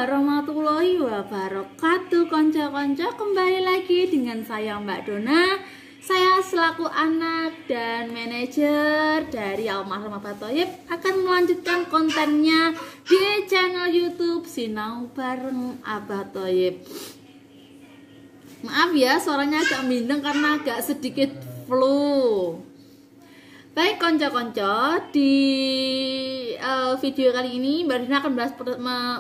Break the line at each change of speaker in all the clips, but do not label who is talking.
warahmatullahi wabarakatuh. Konco-konco, kembali lagi dengan saya Mbak Dona. Saya selaku anak dan manajer dari almarhum Abah Thoyib akan melanjutkan kontennya di channel YouTube Sinau Bareng Abah Thoyib. Maaf ya, suaranya agak bindeng karena agak sedikit flu. Baik konco-konco, di video kali ini Mbak Dina akan bahas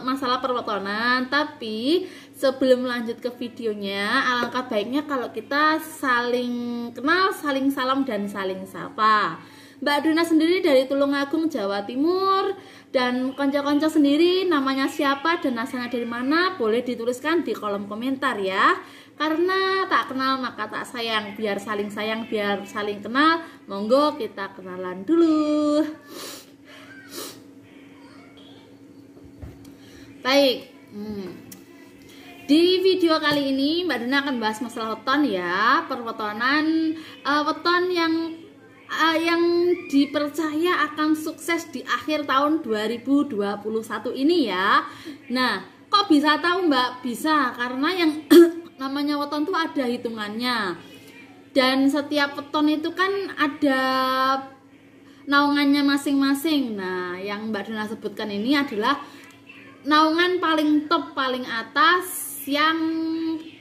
masalah perwetonan. Tapi sebelum lanjut ke videonya, alangkah baiknya kalau kita saling kenal, saling salam, dan saling sapa. Mbak Dina sendiri dari Tulungagung, Jawa Timur. Dan konco-konco sendiri namanya siapa dan asalnya dari mana, boleh dituliskan di kolom komentar ya. Karena tak kenal maka tak sayang, biar saling sayang, biar saling kenal. Monggo kita kenalan dulu. Baik, di video kali ini Mbak Dina akan bahas masalah weton ya. Perwetonan, weton yang dipercaya akan sukses di akhir tahun 2021 ini ya. Nah, kok bisa tahu Mbak? Bisa karena yang namanya weton tuh ada hitungannya. Dan setiap weton itu kan ada naungannya masing-masing. Nah, yang Mbak Dina sebutkan ini adalah naungan paling top, paling atas yang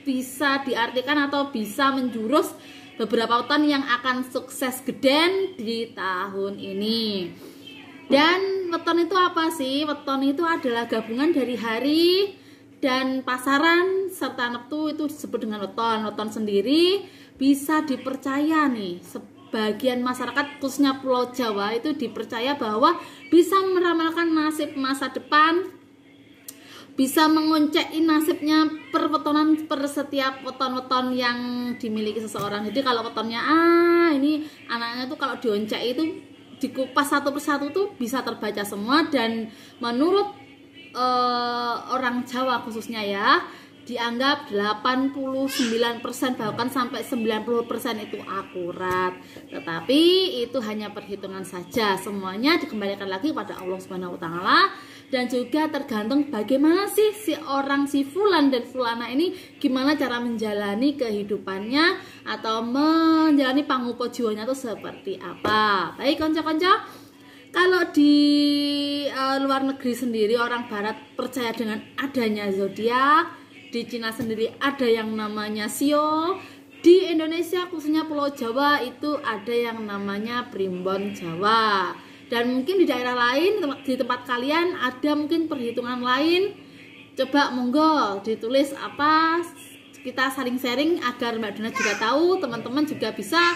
bisa diartikan atau bisa menjurus beberapa weton yang akan sukses geden di tahun ini. Dan weton itu apa sih? Weton itu adalah gabungan dari hari dan pasaran serta neptu, itu disebut dengan weton. Weton sendiri bisa dipercaya nih, sebagian masyarakat khususnya Pulau Jawa itu dipercaya bahwa bisa meramalkan nasib masa depan, bisa mengonceki nasibnya perwetonan per setiap weton-weton yang dimiliki seseorang. Jadi kalau wetonnya ini anaknya tuh kalau dionceki itu dikupas satu persatu tuh bisa terbaca semua. Dan menurut orang Jawa khususnya ya, dianggap 89% bahkan sampai 90% itu akurat. Tetapi itu hanya perhitungan saja. Semuanya dikembalikan lagi pada Allah Subhanahu wa taala. Dan juga tergantung bagaimana sih si fulan dan fulana ini, gimana cara menjalani kehidupannya atau menjalani pangupo jiwanya itu seperti apa. Baik konco-konco, kalau di luar negeri sendiri orang barat percaya dengan adanya zodiak. Di Cina sendiri ada yang namanya Sio. Di Indonesia khususnya Pulau Jawa itu ada yang namanya Primbon Jawa. Dan mungkin di daerah lain, di tempat kalian ada mungkin perhitungan lain. Coba monggo ditulis apa, kita saling sharing agar Mbak Dina juga tahu, teman-teman juga bisa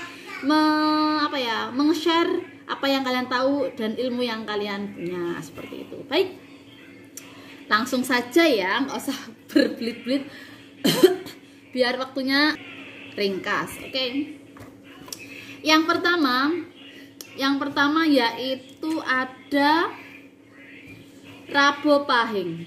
meng-share apa yang kalian tahu dan ilmu yang kalian punya, seperti itu. Baik, langsung saja ya, nggak usah berbelit-belit biar waktunya ringkas. Oke. Yang pertama yaitu ada Rabo Pahing.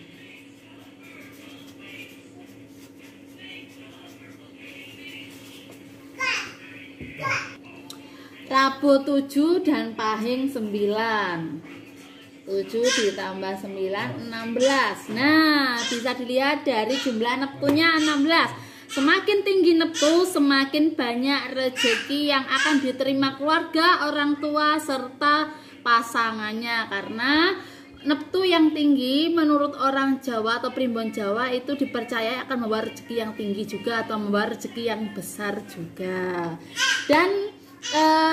Rabo 7 dan Pahing 9. 7 ditambah 9, 16. Nah, bisa dilihat dari jumlah neptunya 16. Semakin tinggi neptu, semakin banyak rezeki yang akan diterima keluarga, orang tua, serta pasangannya. Karena neptu yang tinggi menurut orang Jawa atau Primbon Jawa itu dipercaya akan membawa rezeki yang tinggi juga atau membawa rezeki yang besar juga. Dan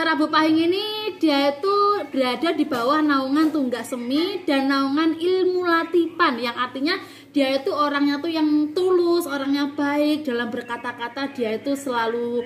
Rabo Pahing ini dia itu berada di bawah naungan Tunggak Semi dan naungan Ilmu Latipan, yang artinya dia itu orangnya tuh yang tulus, orangnya baik dalam berkata-kata, dia itu selalu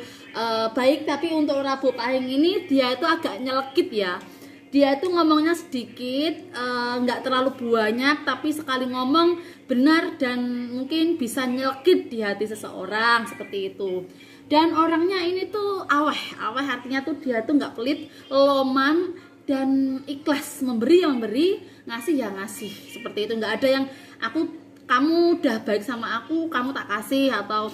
baik. Tapi untuk Rabo Pahing ini dia itu agak nyelekit ya. Dia itu ngomongnya sedikit, nggak terlalu banyak, tapi sekali ngomong benar dan mungkin bisa nyelekit di hati seseorang, seperti itu. Dan orangnya ini tuh aweh artinya tuh dia tuh nggak pelit, loman, dan ikhlas memberi ya memberi, ngasih ya ngasih, seperti itu. Nggak ada yang kamu udah baik sama aku, kamu tak kasih, atau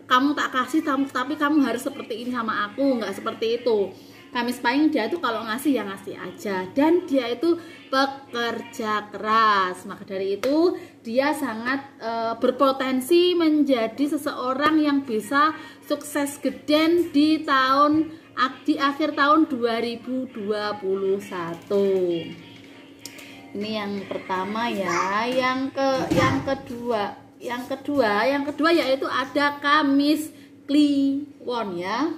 kamu tak kasih tapi kamu harus seperti ini sama aku, nggak seperti itu. Kamis Pahing dia itu kalau ngasih ya ngasih aja, dan dia itu pekerja keras. Maka dari itu dia sangat berpotensi menjadi seseorang yang bisa sukses geden di akhir tahun 2021. Ini yang pertama ya. Yang kedua yaitu ada Kamis Kliwon ya.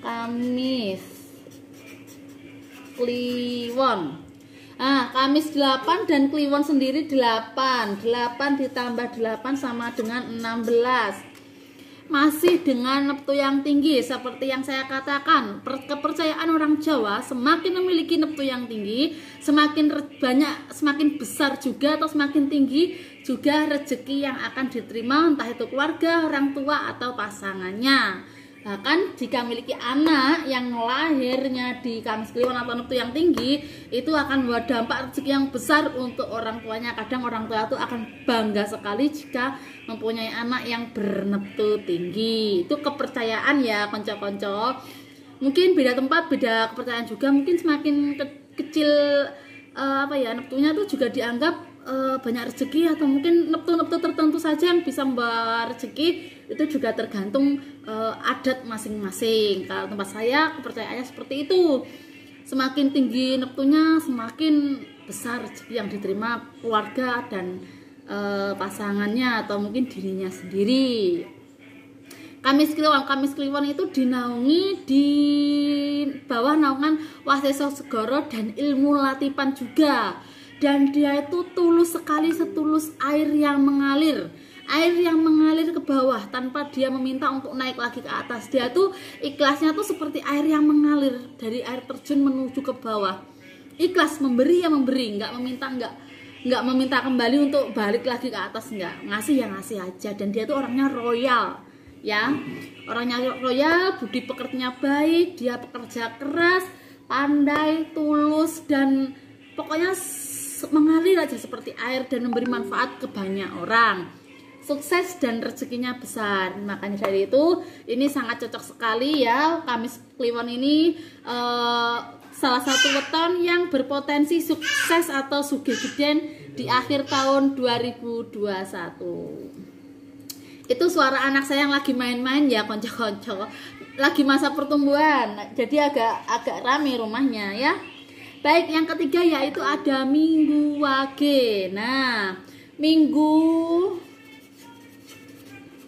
Kamis Kliwon. Nah, Kamis 8 dan Kliwon sendiri 8 ditambah 8 sama dengan 16. Masih dengan neptu yang tinggi. Seperti yang saya katakan, kepercayaan orang Jawa, semakin memiliki neptu yang tinggi, semakin banyak, semakin besar juga atau semakin tinggi juga rezeki yang akan diterima, entah itu keluarga, orang tua atau pasangannya. Bahkan jika memiliki anak yang lahirnya di Kamis Kliwon atau neptu yang tinggi, itu akan membawa dampak rezeki yang besar untuk orang tuanya. Kadang orang tua itu akan bangga sekali jika mempunyai anak yang berneptu tinggi. Itu kepercayaan ya konco-konco. Mungkin beda tempat, beda kepercayaan juga. Mungkin semakin kecil neptunya itu juga dianggap banyak rezeki, atau mungkin neptu-neptu tertentu saja yang bisa membawa rezeki. Itu juga tergantung adat masing-masing. Kalau tempat saya kepercayaannya seperti itu. Semakin tinggi neptunya, semakin besar rezeki yang diterima keluarga dan pasangannya atau mungkin dirinya sendiri. Kamis Kliwon itu dinaungi di bawah naungan Waseso Segoro dan Ilmu Latipan juga. Dan dia itu tulus sekali, setulus air yang mengalir ke bawah tanpa dia meminta untuk naik lagi ke atas. Dia tuh ikhlasnya tuh seperti air yang mengalir dari air terjun menuju ke bawah. Ikhlas memberi ya memberi, nggak meminta kembali untuk balik lagi ke atas, nggak. Ngasih ya ngasih aja. Dan dia tuh orangnya royal ya, orangnya royal, budi pekertinya baik, dia pekerja keras, pandai, tulus, dan pokoknya mengalir aja seperti air dan memberi manfaat ke banyak orang. Sukses dan rezekinya besar. Makanya dari itu ini sangat cocok sekali ya. Kamis Kliwon ini salah satu weton yang berpotensi sukses atau sugih geden di akhir tahun 2021. Itu suara anak saya yang lagi main-main ya konco-konco. Lagi masa pertumbuhan, jadi agak rame rumahnya ya. Baik, yang ketiga yaitu ada Minggu Wage. Nah, Minggu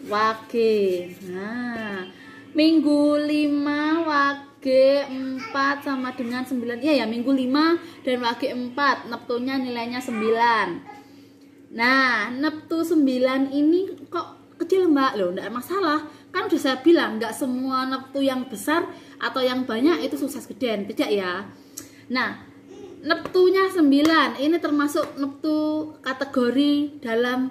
Wage. Nah, Minggu 5 Wage 4 sama dengan 9. Iya ya, Minggu 5 dan Wage 4. Neptunya nilainya 9. Nah, Neptu 9 ini kok kecil Mbak? Loh, enggak masalah. Kan udah saya bilang, enggak semua Neptu yang besar atau yang banyak itu sukses geden. Tidak ya. Nah, neptunya 9 ini termasuk neptu kategori dalam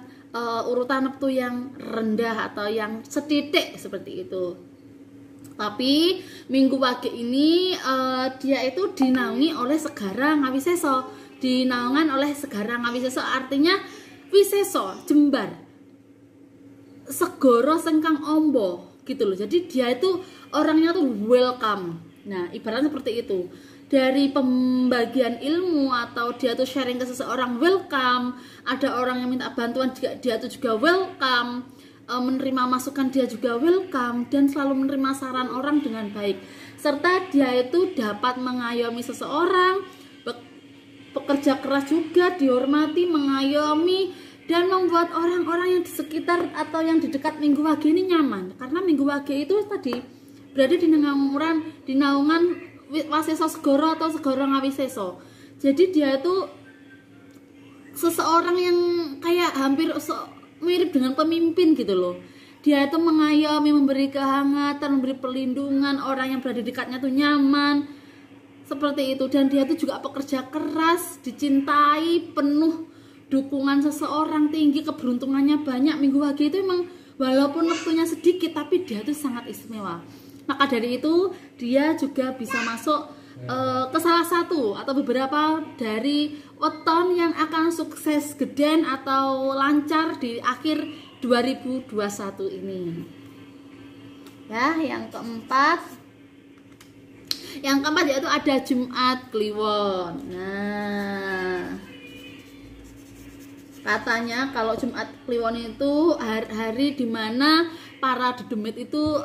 urutan neptu yang rendah atau yang setitik seperti itu. Tapi Minggu Wage ini dia itu dinaungi oleh Segara Ngawiseso. Dinaungan oleh Segara Ngawiseso artinya Wiseso, Jembar, Segoro Sengkang Ombo gitu loh. Jadi dia itu orangnya tuh welcome. Nah, ibaratnya seperti itu. Dari pembagian ilmu atau dia tuh sharing ke seseorang welcome, ada orang yang minta bantuan dia tuh juga welcome, menerima masukan dia juga welcome, dan selalu menerima saran orang dengan baik. Serta dia itu dapat mengayomi seseorang, pekerja keras juga, dihormati, mengayomi, dan membuat orang-orang yang di sekitar atau yang di dekat Minggu Wage ini nyaman. Karena Minggu Wage itu tadi berada di naungan Waseso Segoro atau Segoro Ngawiseso. Jadi dia itu seseorang yang kayak hampir mirip dengan pemimpin gitu loh. Dia itu mengayomi, memberi kehangatan, memberi perlindungan, orang yang berada di dekatnya tuh nyaman. Seperti itu. Dan dia itu juga pekerja keras, dicintai, penuh dukungan seseorang, tinggi, keberuntungannya banyak. Minggu Wage itu emang walaupun waktunya sedikit tapi dia tuh sangat istimewa. Maka dari itu dia juga bisa masuk ke salah satu atau beberapa dari weton yang akan sukses geden atau lancar di akhir 2021 ini. Ya, yang keempat Yang keempat yaitu ada Jumat Kliwon. Nah, katanya kalau Jumat Kliwon itu hari dimana para dedemit itu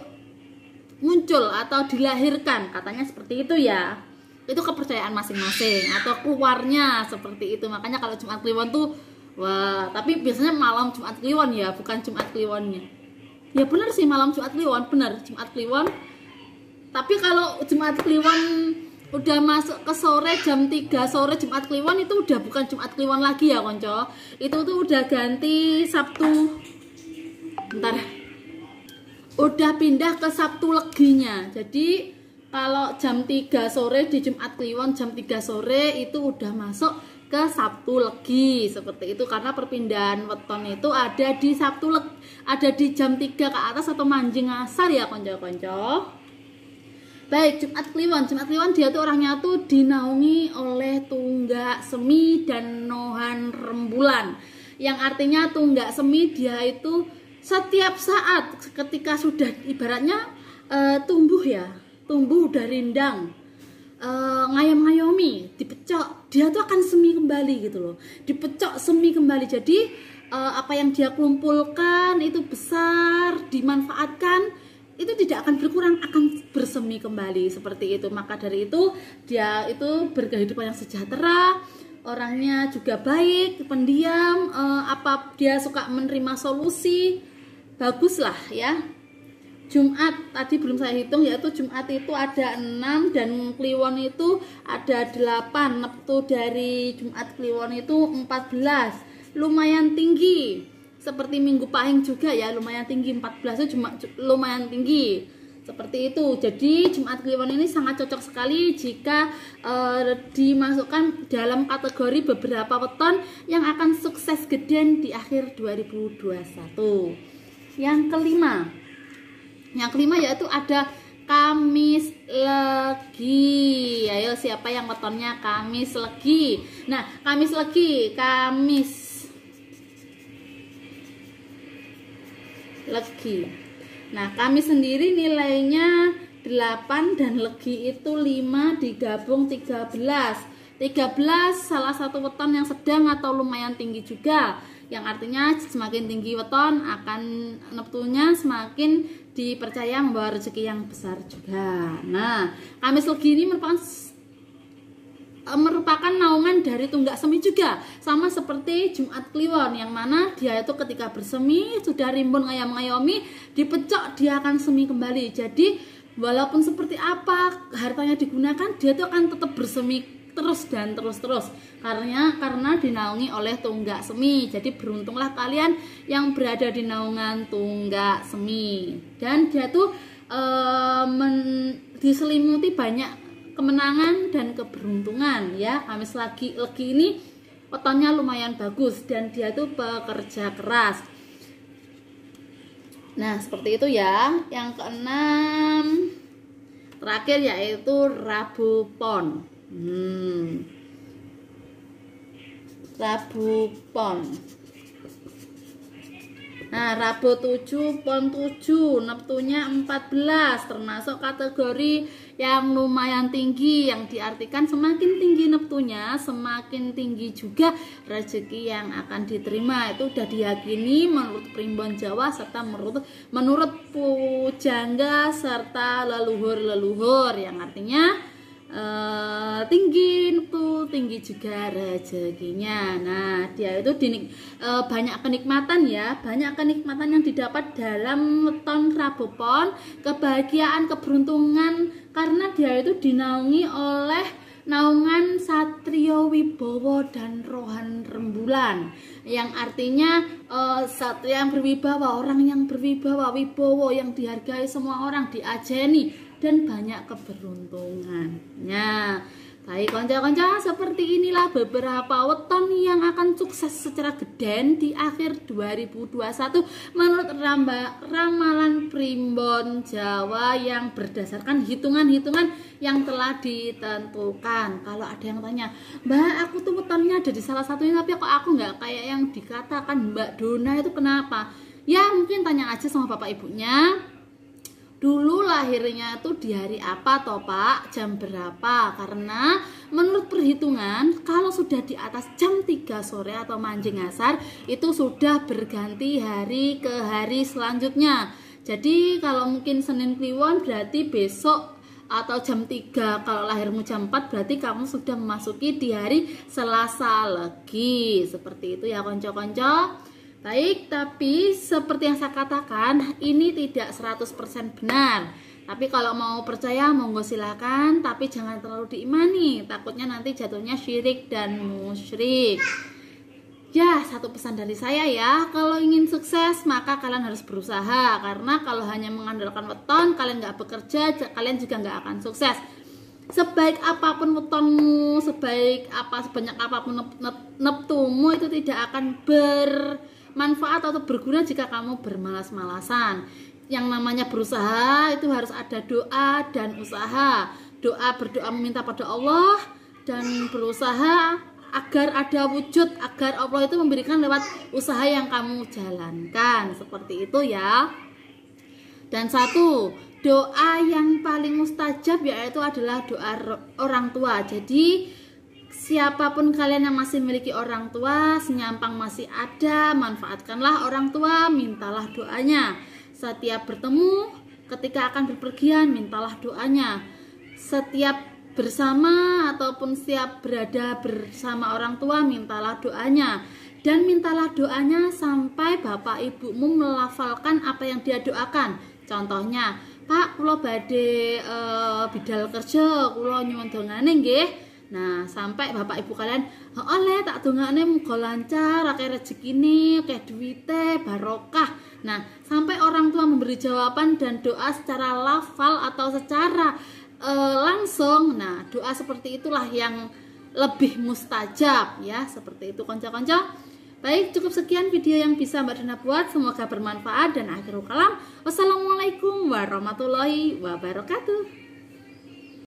muncul atau dilahirkan, katanya seperti itu ya. Itu kepercayaan masing-masing atau keluarnya seperti itu. Makanya kalau Jumat Kliwon tuh wah, tapi biasanya malam Jumat Kliwon ya, bukan Jumat Kliwonnya. Ya benar sih, malam Jumat Kliwon, benar Jumat Kliwon. Tapi kalau Jumat Kliwon udah masuk ke sore jam 3 sore Jumat Kliwon itu udah bukan Jumat Kliwon lagi ya konco. Itu tuh udah ganti Sabtu. Bentar. Udah pindah ke Sabtu Leginya. Jadi kalau jam 3 sore di Jumat Kliwon jam 3 sore itu udah masuk ke Sabtu Legi seperti itu, karena perpindahan weton itu ada di Sabtu Legi, ada di jam 3 ke atas atau manjing asar ya konco-konco. Baik, Jumat Kliwon dia tuh orangnya tuh dinaungi oleh tunggak semi dan nohan rembulan. Yang artinya tunggak semi dia itu setiap saat ketika sudah ibaratnya tumbuh udah rindang, ngayom-ngayomi, dipecok, dia tuh akan semi kembali gitu loh. Dipecok semi kembali. Jadi apa yang dia kumpulkan itu besar, dimanfaatkan, itu tidak akan berkurang, akan bersemi kembali seperti itu. Maka dari itu dia itu berkehidupan yang sejahtera, orangnya juga baik, pendiam, dia suka menerima solusi, bagus lah ya. Jumat tadi belum saya hitung, yaitu Jumat itu ada 6 dan Kliwon itu ada 8. Neptu dari Jumat Kliwon itu 14, lumayan tinggi. Seperti Minggu Pahing juga ya, lumayan tinggi, 14 itu lumayan tinggi seperti itu. Jadi Jumat Kliwon ini sangat cocok sekali jika dimasukkan dalam kategori beberapa weton yang akan sukses geden di akhir 2021. Yang kelima yaitu ada Kamis Legi. Ayo siapa yang wetonnya Kamis Legi? Nah, Kamis Legi. Nah, Kamis sendiri nilainya 8 dan Legi itu 5 digabung 13. 13 salah satu weton yang sedang atau lumayan tinggi juga. Yang artinya semakin tinggi weton akan neptunya semakin dipercaya membawa rezeki yang besar juga. Nah, Kamis Legi ini merupakan naungan dari tunggak semi juga, sama seperti Jumat Kliwon, yang mana dia itu ketika bersemi sudah rimbun ngayam-ngayomi, dipecok dia akan semi kembali. Jadi walaupun seperti apa hartanya digunakan, dia itu akan tetap bersemi terus dan terus karena dinaungi oleh tunggak semi. Jadi beruntunglah kalian yang berada di naungan tunggak semi, dan dia tuh diselimuti banyak kemenangan dan keberuntungan ya. Kamis Legi ini wetonnya lumayan bagus dan dia tuh pekerja keras. Nah, seperti itu ya. Yang keenam terakhir yaitu Rabu Pon. Rabu Pon. Nah, Rabu 7 Pon 7, neptunya 14, termasuk kategori yang lumayan tinggi, yang diartikan semakin tinggi neptunya, semakin tinggi juga rezeki yang akan diterima. Itu udah diyakini menurut Primbon Jawa serta menurut pujangga serta leluhur-leluhur, yang artinya tinggi neptu, tinggi juga rezekinya. Nah, dia itu banyak kenikmatan ya, banyak kenikmatan yang didapat dalam weton Rabu Pon, kebahagiaan, keberuntungan, karena dia itu dinaungi oleh naungan Satrio Wibowo dan Rohan Rembulan, yang artinya satria yang berwibawa, orang yang berwibawa, wibowo yang dihargai semua orang, diajeni, dan banyak keberuntungannya. Baik konco-konco, seperti inilah beberapa weton yang akan sukses secara geden di akhir 2021 menurut ramalan Primbon Jawa yang berdasarkan hitungan-hitungan yang telah ditentukan. Kalau ada yang tanya, Mbak, aku tuh wetonnya ada di salah satunya tapi kok aku nggak kayak yang dikatakan Mbak Dona, itu kenapa? Ya mungkin tanya aja sama bapak ibunya. dulu lahirnya tuh di hari apa toh Pak, jam berapa. Karena menurut perhitungan kalau sudah di atas jam 3 sore atau manjing asar itu sudah berganti hari ke hari selanjutnya. Jadi kalau mungkin Senin Kliwon berarti besok atau jam 3, kalau lahirmu jam 4 berarti kamu sudah memasuki di hari Selasa Legi. Seperti itu ya konco-konco. Baik, tapi seperti yang saya katakan, ini tidak 100% benar. Tapi kalau mau percaya, monggo silakan, tapi jangan terlalu diimani. Takutnya nanti jatuhnya syirik dan musyrik. Ya, satu pesan dari saya ya, kalau ingin sukses maka kalian harus berusaha. Karena kalau hanya mengandalkan weton, kalian nggak bekerja, kalian juga nggak akan sukses. Sebaik apapun wetonmu, sebanyak apapun neptumu, itu tidak akan bermanfaat atau berguna jika kamu bermalas-malasan. Yang namanya berusaha itu harus ada doa dan usaha. Berdoa meminta pada Allah, dan berusaha agar ada wujud, agar Allah itu memberikan lewat usaha yang kamu jalankan. Seperti itu ya. Dan satu, doa yang paling mustajab yaitu adalah doa orang tua. Jadi siapapun kalian yang masih memiliki orang tua, senyampang masih ada, manfaatkanlah orang tua, mintalah doanya. Setiap bertemu, ketika akan berpergian, mintalah doanya. Setiap bersama ataupun setiap berada bersama orang tua, mintalah doanya. Dan mintalah doanya sampai bapak ibumu melafalkan apa yang dia doakan. Contohnya, Pak, kula badhe bidal kerja, kula nyuwun dongane nggih. Nah, sampai bapak ibu kalian, oleh tak dongane muga lancar, akeh rezekine, akeh duwite, barokah. Nah, sampai orang tua memberi jawaban dan doa secara lafal atau secara langsung. Nah, doa seperti itulah yang lebih mustajab ya, seperti itu konco-konco. Baik, cukup sekian video yang bisa Mbak Dina buat, semoga bermanfaat dan akhirul kalam. Wassalamualaikum warahmatullahi wabarakatuh.